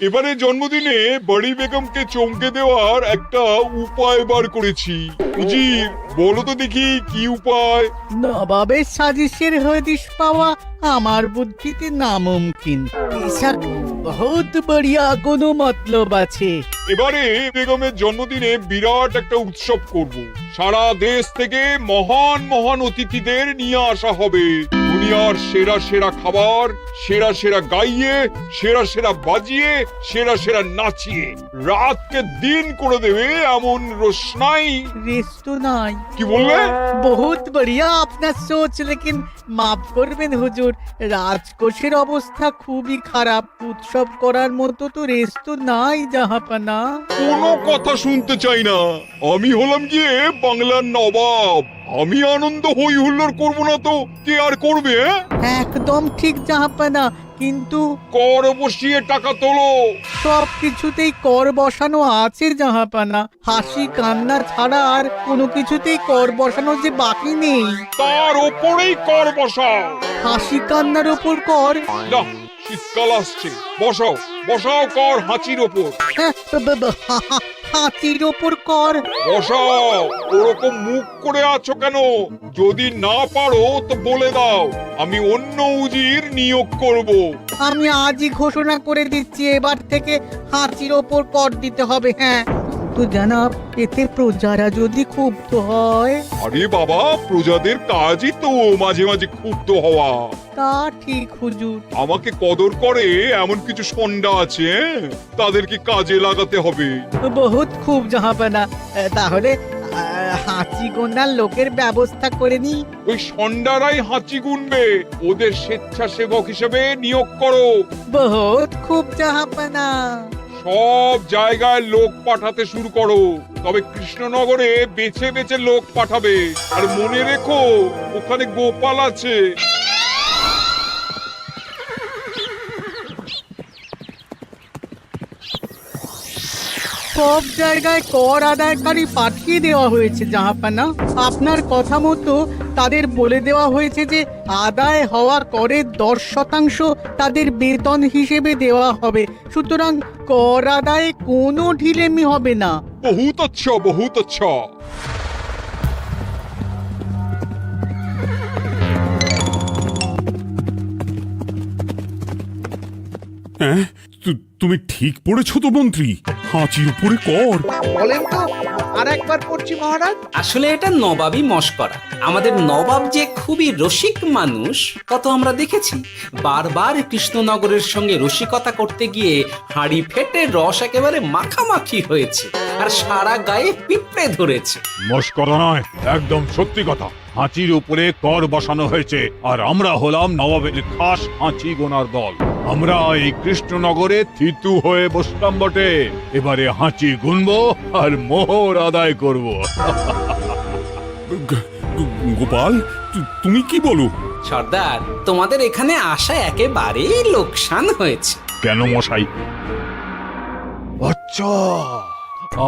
এবারে জন্মদিনে বড়ি বেগমকে চমকে দেওয়ার একটা উপায় বার করেছি। উজির, বলো তো দেখি কি উপায়? নবাবের সাজিশের হদিশ পাওয়া আমার বুদ্ধিতে নামুমকিন। বেশক বহুত বড়িয়া কোনো মতলব আছে। এবারে বেগমের জন্মদিনে বিরাট একটা উৎসব করব। সারা দেশ থেকে মহান মহান অতিথিদের নিয়ে আসা হবে। দুনিয়ার সেরা সেরা খাবার, সেরা সেরা গাইয়ে, সেরা সেরা বাজিয়ে, সেরা সেরা নাচিয়ে রাতকে দিন করে দেবে এমন রোশনাই। রেস্টো নাই। কি বললে? বহুত বড়িয়া আপনার সোচ, লেকিন মাফ করবেন হুজুর, রাজকোষের অবস্থা খুবই খারাপ। উৎসব করার মতো তো রেস্টো নাই জাহাপানা। কোনো কথা শুনতে চাই না। আমি হলাম গিয়ে বাংলার নবাব। আমি আনন্দ হই হুল্লোড় করবো না তো কে আর করবে? একদম ঠিক জাহাপানা, কিন্তু কর বসিয়ে টাকা তোলো। সব কিছুতেই কর বসানো আছে জাহাপানা। হাসি কান্না ছাড়া আর কোনো কিছুতেই কর বসানো যে বাকি নেই। তার ওপরেই কর বসাও। হাসি কান্নার ওপর কর? না, শীতকাল আসছে, বসাও বসাও কর হাঁচির ওপর। হ্যাঁ, হাতির ওপর কর? বসাও। ওরকম মুখ করে আছো কেন? যদি না পারো তো বলে দাও, আমি অন্য উজির নিয়োগ করব। আমি আজই ঘোষণা করে দিচ্ছি, এবার থেকে হাতির ওপর কর দিতে হবে। হ্যাঁ, তো জানাব, এতে প্রজারা যদি ক্ষুব্ধ হয়? আরে বাবা, প্রজাদের কাজই তো মাঝে মাঝে ক্ষুব্ধ হওয়া। তা ঠিক হুজুর। আমাকে কদর করে এমন কিছু সন্ডা আছে, তাদেরকে কাজে লাগাতে হবে। বহুত খুব জাহাপানা। তাহলে হাঁচি গোনার লোকের ব্যবস্থা করে নি। ওই সন্ডারাই হাঁচি গুনবে। ওদের স্বেচ্ছাসেবক হিসেবে নিয়োগ করো। বহুত খুব জাহাপানা। সব জায়গায় লোক পাঠাতে শুরু করো। তবে কৃষ্ণনগরে বেছে বেছে লোক পাঠাবে। আর মনে রেখো, ওখানে গোপাল আছে। সব জায়গায় কর আদায়কারী পাঠিয়ে দেওয়া হয়েছে জাহাপানা। আপনার কথা মতো তাদের বলে দেওয়া হয়েছে যে আদায় হওয়া করের 10% তাদের বেতন হিসেবে দেওয়া হবে। সুতরাং কর আদায়ে কোনো ঢিলেমি হবে না। বহুত আচ্ছা, বহুত আচ্ছা। হ্যাঁ, তুমি ঠিক পড়েছো তো মন্ত্রী? হাঁচির উপরে কর? বলেন তো, আর একবার পড়ছি মহারাজ। আসলে এটা নবাবই মশকরা। আমাদের নবাব যে খুবই রসিক মানুষ তা তো আমরা দেখেছি। বারবার কৃষ্ণনগরের সঙ্গে রসিকতা করতে গিয়ে হাঁড়ি ফেটে রস একেবারে মাখামাখি হয়েছে, আর সারা গায়ে পিঁপড়ে ধরেছে। মশকরা নয়, একদম সত্যি কথা। হাঁচির উপরে কর বসানো হয়েছে, আর আমরা হলাম নবাবের খাস হাঁচি গোনার দল। আমরা এই কৃষ্ণনগরে থিতু হয়ে বসলাম বটে। এবারে হাঁচি গুনবো আর মোহর আদায় করব। গোপাল, তুমি কি বলো? সর্দার, তোমাদের এখানে আসা একেবারেই লোকসান হয়েছে। কেন মশাই? আচ্ছা,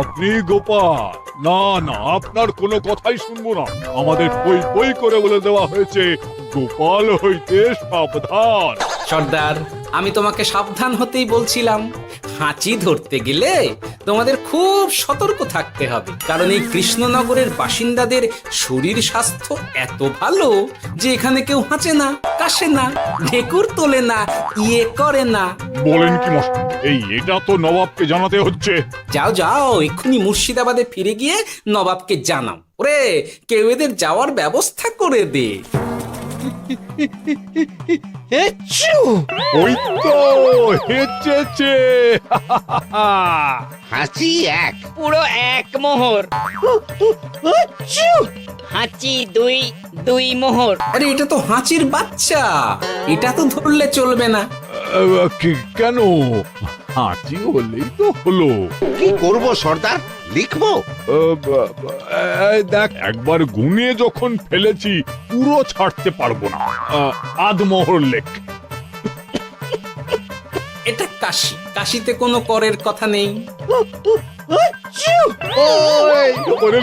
আপনি গোপাল? না না, আপনার কোনো কথাই শুনবো না। আমাদের বই বই করে বলে দেওয়া হয়েছে, গোপাল হইতে সাবধান। সর্দার, আমি তোমাকে সাবধান হতেই বলছিলাম। হাঁচি ধরতে গেলে তোমাদের খুব সতর্ক থাকতে হবে, কারণ এই কৃষ্ণনগরের বাসিন্দাদের শরীর স্বাস্থ্য এত ভালো যে এখানে কেউ হাঁচে না, কাশে না, ঢেকুর তোলে না, ইয়ে করে না। বলেন কি মশাই? এটা তো নবাবকে জানাতে হচ্ছে। যাও যাও, এক্ষুনি মুর্শিদাবাদে ফিরে গিয়ে নবাবকে জানাও। ওরে, কেউ এদের যাওয়ার ব্যবস্থা করে দে। ওই তো হেঁচেছে। হাঁচি এক, পুরো এক মোহর। হাঁচি দুই, দুই মোহর। আরে, এটা তো হাঁচির বাচ্চা, এটা তো ধরলে চলবে না। কেন? হাঁচি হলেই তো হলো। কি করব সর্দার? লিখবো? দেখ, একবার গুনে যখন ফেলেছি পুরো ছাড়তে পারবো না। আধমোহর লেখ। এটা কাশি, কাশিতে কোনো করের কথা নেই।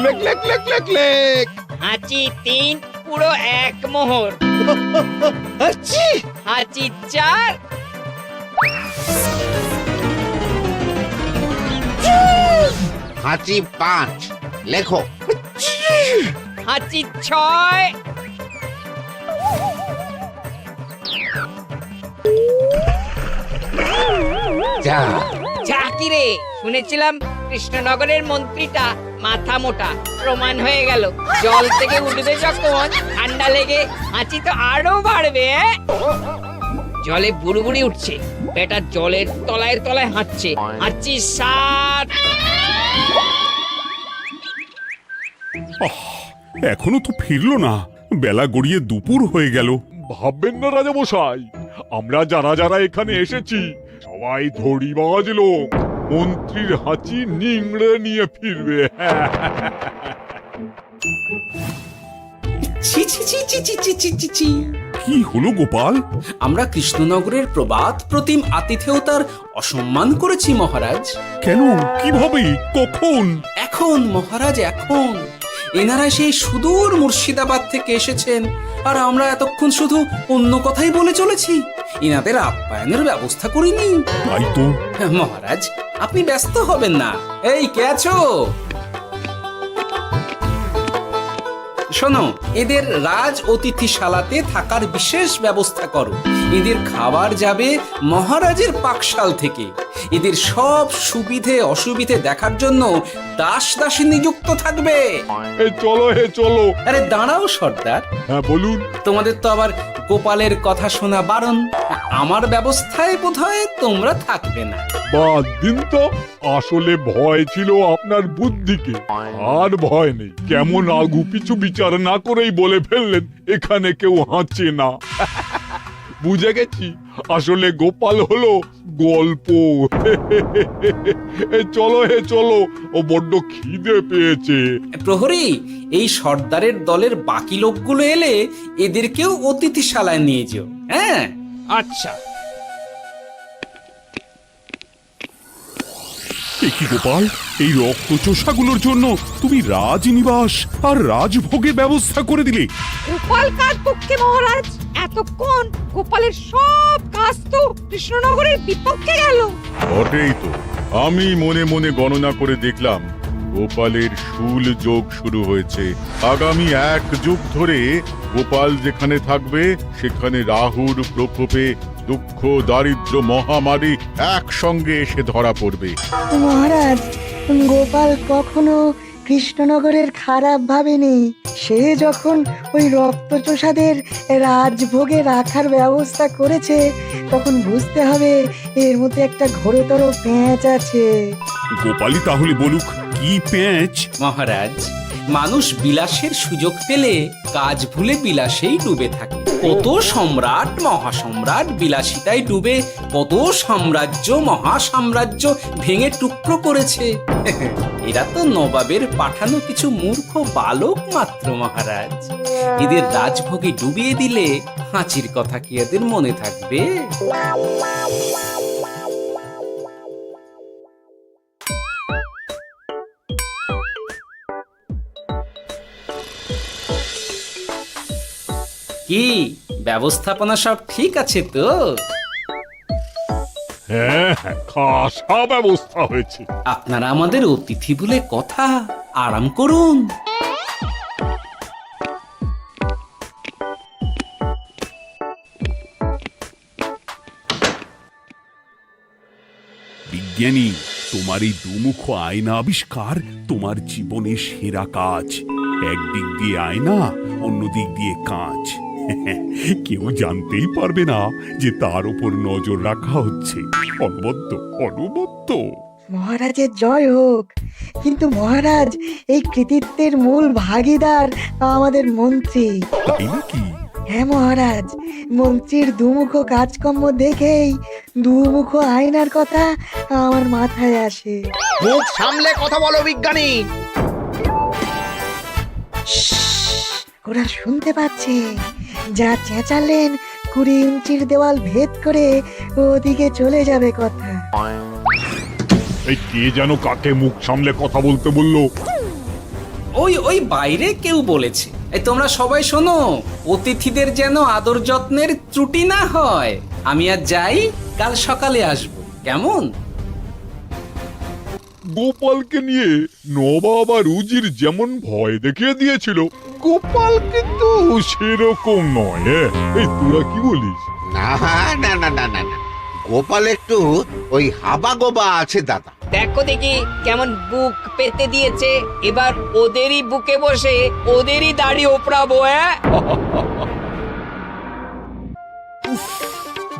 লেখ লেখ লেখ লেখ লেখ। হাঁচি তিন, পুরো এক মোহর। হাঁচি! হাঁচি 4 হাঁচি 5, লেখো। হাঁচি 6 যা, যা কি রে, শুনেছিলাম কৃষ্ণনগরের মন্ত্রীটা মাথা মোটা, প্রমাণ হয়ে গেল। জল থেকে উঠবে যখন ঠান্ডা লেগে হাঁচি তো আরো বাড়বে। জলে বুড়বুড়ি উঠছে, বেটা জলের তলায় তলায় হাঁটছে। হাঁচি 7 এখনো তো ফিরলো না, বেলা গড়িয়ে দুপুর হয়ে গেল। ভাববেন না রাজামশাই, আমরা যারা যারা এখানে এসেছি সবাই ধড়িবাজ লোক। মন্ত্রীর হাঁচি নিংড়ে নিয়ে ফিরবে। ছি ছি ছি ছি ছি ছি ছি ছি ছি। কি হলো গোপাল? আমরা কৃষ্ণনগরের প্রবাদ প্রতিম আতিথেয়তার অসম্মান করেছি মহারাজ। কেন? কিভাবে? কখন? এখন মহারাজ, এখন এনারা সেই সুদূর মুর্শিদাবাদ থেকে এসেছেন, আর আমরা এতক্ষণ শুধু অন্য কথাই বলে চলেছি, এনাদের আপ্যায়নের ব্যবস্থা করিনি। তাই তো। মহারাজ, আপনি ব্যস্ত হবেন না। এই কে আছো? শোনো, এদের রাজ অতিথিশালাতে থাকার বিশেষ ব্যবস্থা করো। এদের খাবার যাবে মহারাজের পাকশাল থেকে। এদের সব সুবিধে অসুবিধে দেখার জন্য দাস দাসী নিযুক্ত থাকবে। এই চলো হে চলো। আরে দাঁড়াও সর্দার, হ্যাঁ বলুন। তোমাদের তো আবার গোপালের কথা শোনা বারণ। আমার ব্যবস্থায় বোধহয় তোমরা থাকবে না। বাদ দিন তো, আসলে ভয় ছিল আপনার বুদ্ধিকে, আর ভয় নেই। কেমন আগু পিছু বিচার না করেই বলে ফেললেন এখানে কেউ হাঁচে না। বুঝে গেছি, আসলে গোপাল হলো গল্প। চলো হে চলো, ও বড্ড খিদে পেয়েছে। প্রহরী, এই সর্দারের দলের বাকি লোকগুলো এলে এদেরকেও অতিথিশালায় নিয়ে যেও। হ্যাঁ, আচ্ছা। এ কি গোপাল, এই রক্তচোষাগুলোর জন্য তুমি রাজনিবাস আর রাজভোগের ব্যবস্থা করে দিলে? গোপাল কার পক্ষে মহারাজ? এতক্ষণ গোপালের সব কাজ তো কৃষ্ণনগরের বিপক্ষে গেল। বটেই তো, আমি মনে মনে গণনা করে দেখলাম গোপালের শুল যোগ শুরু হয়েছে। আগামী 1 যুগ ধরে গোপাল যেখানে থাকবে সেখানে রাহুর প্রকোপে দুঃখ দারিদ্র মহামারী একসঙ্গে এসে ধরা পড়বে। মহারাজ, গোপাল কখনো কৃষ্ণনগরের খারাপ ভাবেনি। সে যখন ওই রক্তচোষাদের রাজভোগে রাখার ব্যবস্থা করেছে, তখন বুঝতে হবে এর মধ্যে একটা ঘোরতর পেঁচ আছে। গোপালই তাহলে বলুক, কি পেঁচ? মহারাজ, মানুষ বিলাসের সুযোগ পেলে কাজ ভুলে বিলাসেই ডুবে থাকে। কত সম্রাট মহাসম্রাট বিলাসিতায় ডুবে কত সাম্রাজ্য মহাসাম্রাজ্য ভেঙে টুকরো করেছে। এরা তো নবাবের পাঠানো কিছু মূর্খ বালক মাত্র মহারাজ। এদের রাজভোগে ডুবিয়ে দিলে হাঁচির কথা কি এদের মনে থাকবে? কি ব্যবস্থাপনা সব ঠিক আছে তো? হ্যাঁ হ্যাঁ, খাসা ব্যবস্থা হয়েছে। আপনারা আমাদের অতিথি বলে কথা, আরাম করুন। বিজ্ঞানী, তোমার এই দুমুখ আয়না আবিষ্কার তোমার জীবনের সেরা কাজ। একদিক দিয়ে আয়না, অন্য দিক দিয়ে কাঁচ। কেউ জানতেই পারবে না যে তার উপর নজর রাখা হচ্ছে। অনবদ্য অনবদ্য। মহারাজের জয় হোক। কিন্তু মহারাজ, এই কৃতিত্বের মূল ভাগীদার আমাদের মন্ত্রী। তাই নাকি? হ্যাঁ মহারাজ, মন্ত্রীর দুমুখ কাজকর্ম দেখেই দুমুখ আয়নার কথা আমার মাথায় আসে। মুখ সামলে কথা বলো বিজ্ঞানী। ওরা শুনতে পাচ্ছে। যা চেঁচালেন 20 ইঞ্চির দেওয়াল ভেদ করে ওদিকে চলে যাবে কথা। এই কে যেন কাকে মুখ সামলে কথা বলতে বললো? ওই ওই বাইরে কেউ বলেছে। এই তোমরা সবাই শোনো, অতিথিদের যেন আদর যত্নের ত্রুটি না হয়। আমি আজ যাই, কাল সকালে আসবো, কেমন? গোপালকে নিয়ে নবাব আর উজির যেমন ভয় দেখিয়ে দিয়েছিল, গোপাল কিন্তু সেরকম নয়। এই তোরা কি বলিস? না না না না না না, গোপাল একটু ওই হাবা গোবা আছে দাদা। দেখো দেখি কেমন বুক পেতে দিয়েছে, এবার ওদেরই বুকে বসে ওদেরই দাড়ি ওপরাবো।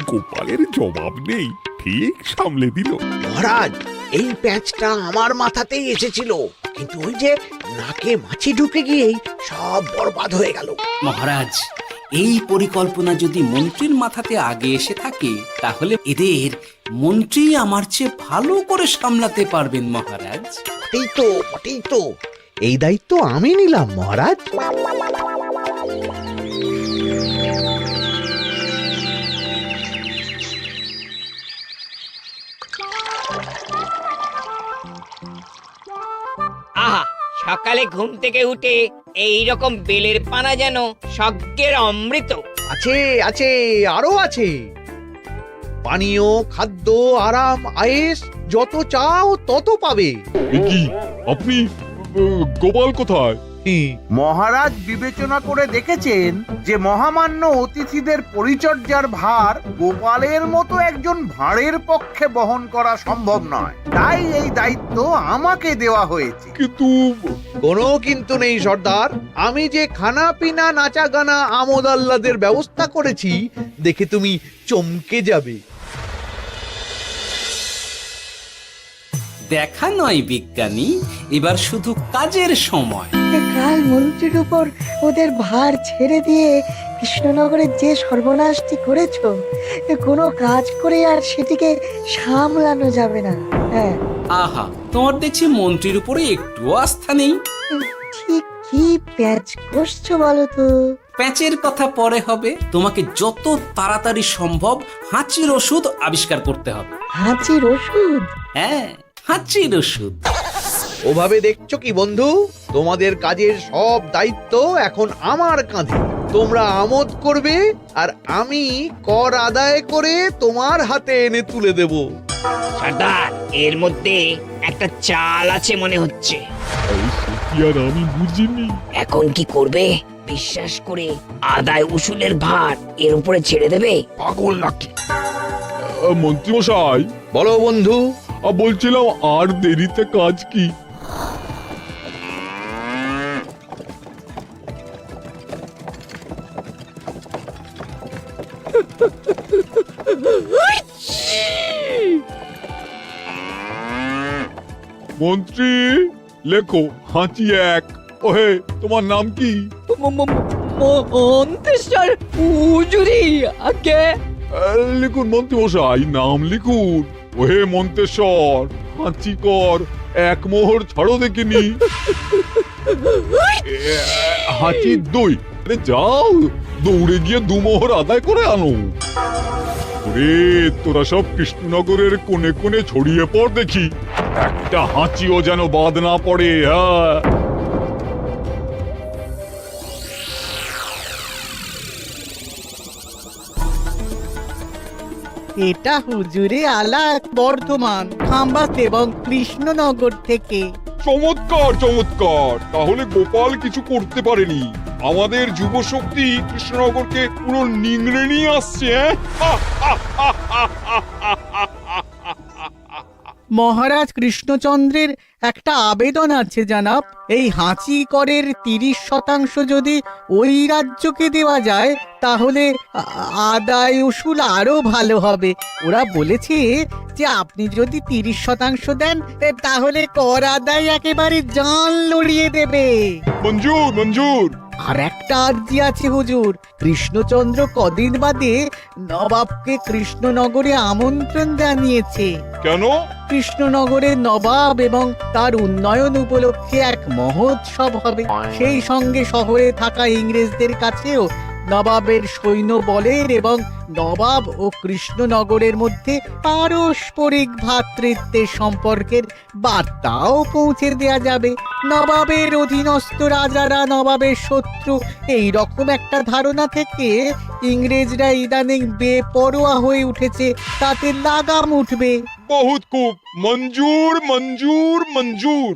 গোপালের জবাব নেই, ঠিক সামলে দিল। মহারাজ, এই প্যাঁচটা আমার মাথাতেই এসেছিল, কিন্তু ওই যে নাকে মাছি ঢুকে গিয়েই সব বরবাদ হয়ে গেল। মহারাজ, এই পরিকল্পনা যদি মন্ত্রীর মাথাতে আগে এসে থাকে, তাহলে এদের মন্ত্রী আমার চেয়ে ভালো করে সামলাতে পারবেন মহারাজ। বটেই তো, এই দায়িত্ব আমি নিলাম মহারাজ। আহা, সকালে ঘুম থেকে উঠে এই রকম বেলের পানা যেন স্বর্গের অমৃত। আছে আছে, আরো আছে। পানীয়, খাদ্য, আরাম, আয়েশ, যত চাও তত পাবে। এ কি, আপনি গোপাল কোথায়? মহারাজ বিবেচনা করে দেখেছেন যে মহামান্য অতিথিদের পরিচর্যার ভার গোপালের মতো একজন ভাঁড়ের পক্ষে বহন করা সম্ভব নয়, তাই এই দায়িত্ব আমাকে দেওয়া হয়েছে। কিন্তু কোনো কিন্তু নেই সর্দার, আমি যে খানা পিনা নাচা গানা আমোদ আহ্লাদের ব্যবস্থা করেছি দেখে তুমি চমকে যাবে। দেখা নয় বিজ্ঞানী, এবার শুধু কাজের সময়। কাল মন্ত্রীর উপর ওদের ভার ছেড়ে দিয়ে কৃষ্ণনগরের যে সর্বনাশটি করেছো, কোনো কাজ করে আর সেটিকে সামলানো যাবে না। হ্যাঁ, আহা, তোমার দেখছি মন্ত্রীর উপরে একটুও আস্থা নেই। ঠিক কি প্যাচ করছো বলো তো? প্যাচের কথা পরে হবে, তোমাকে যত তাড়াতাড়ি সম্ভব হাঁচির ওষুধ আবিষ্কার করতে হবে। হাঁচির ওষুধ? হ্যাঁ, হাঁচির ওষুধ। ওভাবে দেখছো কি বন্ধু, তোমাদের কাজের সব দায়িত্ব এখন আমার কাঁধে। তোমরা আমোদ করবে আর আমি কর আদায় করে তোমার হাতে এনে তুলে দেব। সর্দার, এর মধ্যে একটা চাল আছে মনে হচ্ছে। কি আর আমি বুঝিনি। এখন কি করবে? বিশ্বাস করে আদায় উসুলের ভার এর উপরে ছেড়ে দেবে? পাগল নাকি? মন্ত্রী মশাই, বলো বন্ধু। বলছিলাম আর দেরিতে কাজ কি? মন্ত্রী, লেখো হাঁচি এক। ওহে, তোমার নাম কি? মন্ত্রেশ্বর হুজুরি আগে। লিখুন মন্ত্রী মশাই, নাম লিখুন। ওহে মন্তেশ্বর, হাঁচি কর, এক মোহর ছাড়ো দেখিনি। হাঁচি দুই। আরে যাও, দৌড়ে গিয়ে দু মোহর আদায় করে আনো। ওরে, তোরা সব কৃষ্ণনগরের কোণে কোণে ছড়িয়ে পড় দেখি, একটা হাঁচিও যেন বাদ না পড়ে। হ্যাঁ, এটা হুজুরে আলা বর্ধমান, খাম্বাস এবং কৃষ্ণনগর থেকে। চমৎকার চমৎকার। তাহলে গোপাল কিছু করতে পারেনি, আমাদের যুব শক্তি কৃষ্ণনগরকে পুরো নিংড়ে নিয়ে আসছে। মহারাজ কৃষ্ণচন্দ্রের একটা আবেদন আছে জানাব। এই হাঁচি করের 30% যদি ওই রাজ্যকে দেওয়া যায়, তাহলে আদায় উসুল আরো ভালো হবে। ওরা বলেছে যে আপনি যদি 30% দেন, তাহলে কর আদায় একেবারে জান লড়িয়ে দেবে। মঞ্জুর মঞ্জুর। আর একটা আর্জি আছে হুজুর, কৃষ্ণচন্দ্র কদিন বাদে নবাবকে কৃষ্ণনগরে আমন্ত্রণ জানিয়েছে। কেন? কৃষ্ণনগরের নবাব এবং তার উন্নয়ন উপলক্ষে এক মহোৎসব হবে। সেই সঙ্গে শহরে থাকা ইংরেজদের কাছেও নবাবের সৈন্য বলের এবং নবাব ও কৃষ্ণনগরের মধ্যে পারস্পরিক ভ্রাতৃত্বের সম্পর্কের বার্তাও পৌঁছে দেয়া যাবে। নবাবের অধীনস্থ রাজারা নবাবের শত্রু, এই রকম একটা ধারণা থেকে ইংরেজরা ইদানিং বেপরোয়া হয়ে উঠেছে, তাতে লাগাম উঠবে। বহুত খুব, মঞ্জুর মঞ্জুর মঞ্জুর।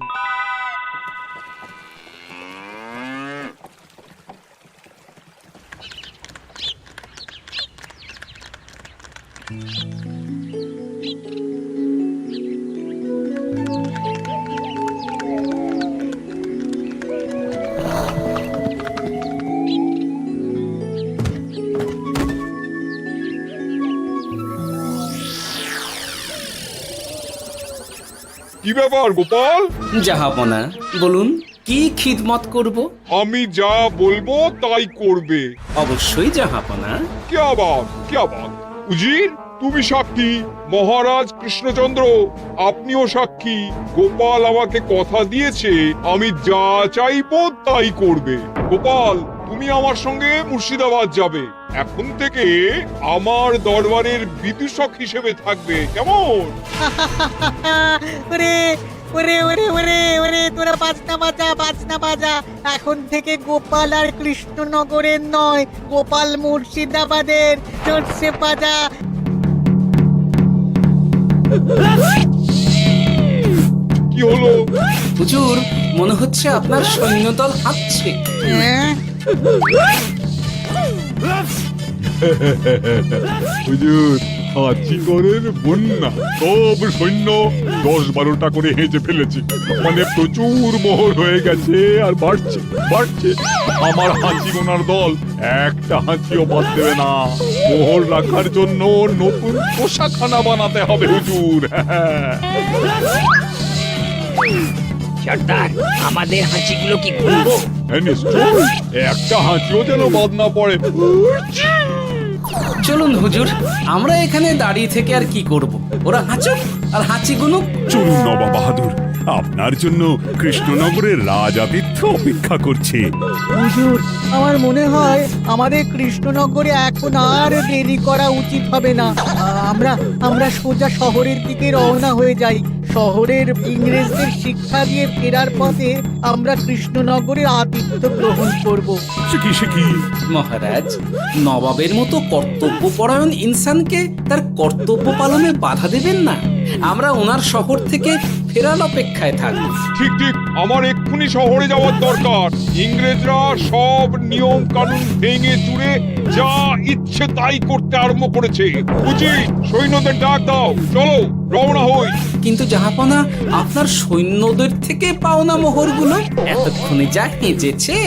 কি ব্যাপার গোপাল? জাহাপনা, বলুন কি খিদমত করব? আমি যা বলবো তাই করবে। অবশ্যই জাহাপনা। क्या बात উজির, তুমি সাক্ষী, মহারাজ কৃষ্ণচন্দ্র আপনিও সাক্ষী। গোপাল আমাকে কথা দিয়েছে আমি যা চাইবো তাই করবে। গোপাল, তুমি আমার সঙ্গে মুর্শিদাবাদ যাবে। এখন থেকে আমার দরবারের বিদূষক হিসেবে থাকবে, কেমন? ওরে ওরে ওরে ওরে ওরে, তোরা বাজনা বাজা। এখন থেকে গোপাল আর কৃষ্ণনগরের নয়, গোপাল মুর্শিদাবাদের। চড়ছে বাজা। কি হলো? হুজুর, মনে হচ্ছে আপনার সৈন্যদল হাঁটছে। হ্যাঁ? হুজুর, হাঁচিগড়ের বন্যা, সব সৈন্য 10-12টা করে হেঁচে ফেলেছে। মানে প্রচুর মোহর হয়ে গেছে আর বাড়ছে বাড়ছে। আমার হাঁচি গোনার দল একটা হাঁচিও বাদ দেবে না। মোহর রাখার জন্য নতুন পোশাকখানা বানাতে হবে হুজুর। সর্দার, আমাদের হাঁচিগুলো কি খুলবো? হ্যাঁ, নিশ্চয়ই। একটা হাঁচিও যেন বাদ না পড়ে। চলুন হুজুর, আমরা এখানে দাঁড়িয়ে থেকে আর কি করব? ওরা হাঁচুক আর হাঁচি গুনুক। চলুন নবাব বাহাদুর, আপনার জন্য কৃষ্ণনগরের রাজাতীর্থ অপেক্ষা করছে। হুজুর, আমার মনে হয় আমাদের কৃষ্ণনগরে এখন আর দেরি করা উচিত হবে না। আমরা সোজা শহরের দিকে রওনা হয়ে যাই। শহরের ইংরেজদের শিক্ষা দিয়ে ফেরার পথে আমরা কৃষ্ণনগরের আতিথ্য গ্রহণ করব। সে কি? মহারাজ, নবাবের মতো কর্তব্যপরায়ণ ইনসানকে তার কর্তব্য পালনে বাধা দেবেন না। আমরা ওনার শহর থেকে ফেরার অপেক্ষায় থাকব। ঠিক ঠিক, আমার এক্ষুনি শহরে যাওয়ার দরকার। ইংরেজরা সব নিয়ম কানুন ভেঙে চুরে যা ইচ্ছে তাই করতে আরম্ভ করেছে। উচিত সৈন্যদের ডাক দাও, চলো রওনা হই। কিন্তু জাহাপনা, আপনার সৈন্যদের থেকে পাওনা মোহরগুলো এতক্ষণে যা হেঁচেছে,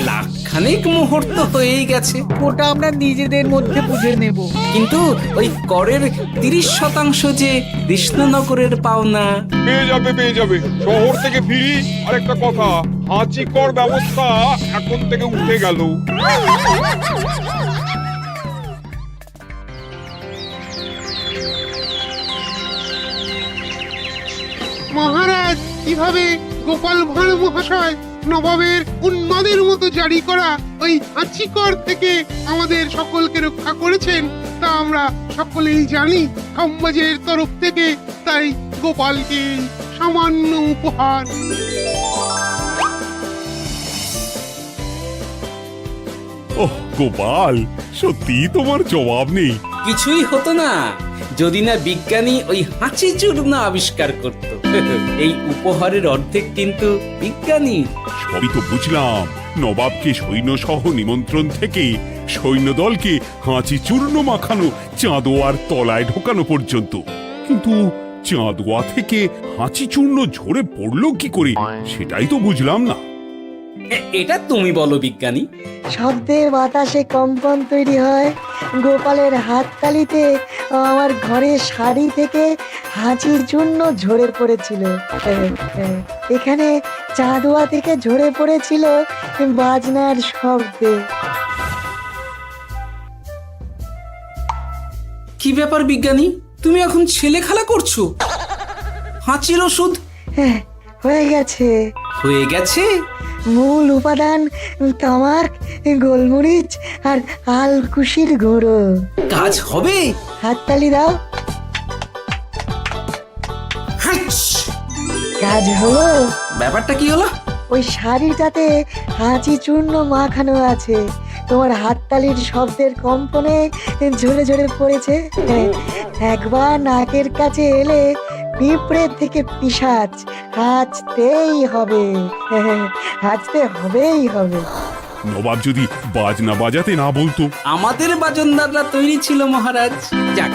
লাখখানেক মোহর তো হয়েই গেছে। ওটা আমরা নিজেদের মধ্যে বুঝে নেব। কিন্তু ওই করের 30% যে কৃষ্ণনগরের পাওনা। পেয়ে যাবে। শহর থেকে ফিরি। আরেকটা কথা, হাঁচি কর ব্যবস্থা এখন থেকে উঠে গেল। মহারাজ, কিভাবে গোপাল ভাঁড় মহাশয় নবাবের উন্মাদের মতো জারি করা ওই হাঁচিকর থেকে আমাদের সকলকে রক্ষা করেছেন তা আমরা সকলেই জানি। সমাজের তরফ থেকে তাই গোপালকে সামান্য উপহার। ওহ গোপাল, সত্যি তোমার জবাব নেই। কিছুই হতো না যদি না বিজ্ঞানী ওই হাঁচি চূর্ণ আবিষ্কার করত। এই উপহারের অর্ধেক কিন্তু বিজ্ঞানী। সবই তো বুঝলাম, নবাবকে সৈন্য সহ নিমন্ত্রণ থেকে সৈন্যদলকে হাঁচি চূর্ণ মাখানো চাঁদোয়ার তলায় ঢোকানো পর্যন্ত। কিন্তু চাঁদোয়া থেকে হাঁচি চূর্ণ ঝরে পড়লো কি করে, সেটাই তো বুঝলাম না। এটা তুমি বলো বিজ্ঞানী। শব্দে বাতাসে কম্পন তৈরি হয়। গোপালের হাততালিতে আমার ঘরের শাড়ি থেকে হাঁচির জন্য ঝরে পড়েছিল। এখানে চাঁদোয়া থেকে ঝরে পড়েছিল বাজনার শব্দে। কি ব্যাপার বিজ্ঞানী, তুমি এখন ছেলে খেলা করছো? হাঁচির ওষুধ হয়ে গেছে। হয়ে গেছে? মূল উপাদান তামাক, গোলমরিচ আর আলকুশির গুঁড়ো। কাজ হবে? হাততালি দাও। হাইচ! কাজ হলো। ব্যাপারটা কি হলো? ওই শাড়িটাতে হাঁচি চূর্ণ মাখানো আছে, তোমার হাততালির শব্দের কম্পনে ঝরে ঝরে পড়েছে। একবার নাকের কাছে এলে পিঁপড়ে থেকে পিশাচ, হাঁচতেই হবে, হাঁচতে হবেই হবে। নবাব যদি বাজনা বাজাতে না বলতো। আমাদের বাজনদাররা তৈরি ছিল মহারাজ। যাক,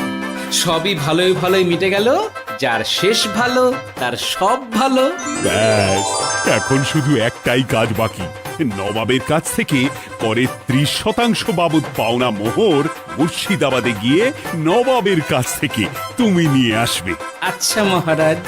সবই ভালোই ভালোই মিটে গেল। যার শেষ ভালো তার সব ভালো। ব্যাস, এখন শুধু একটাই কাজ বাকি। নবাবের কাছ থেকে করের 30% বাবদ পাওনা মোহর মুর্শিদাবাদে গিয়ে নবাবের কাছ থেকে তুমি নিয়ে আসবে। আচ্ছা মহারাজ।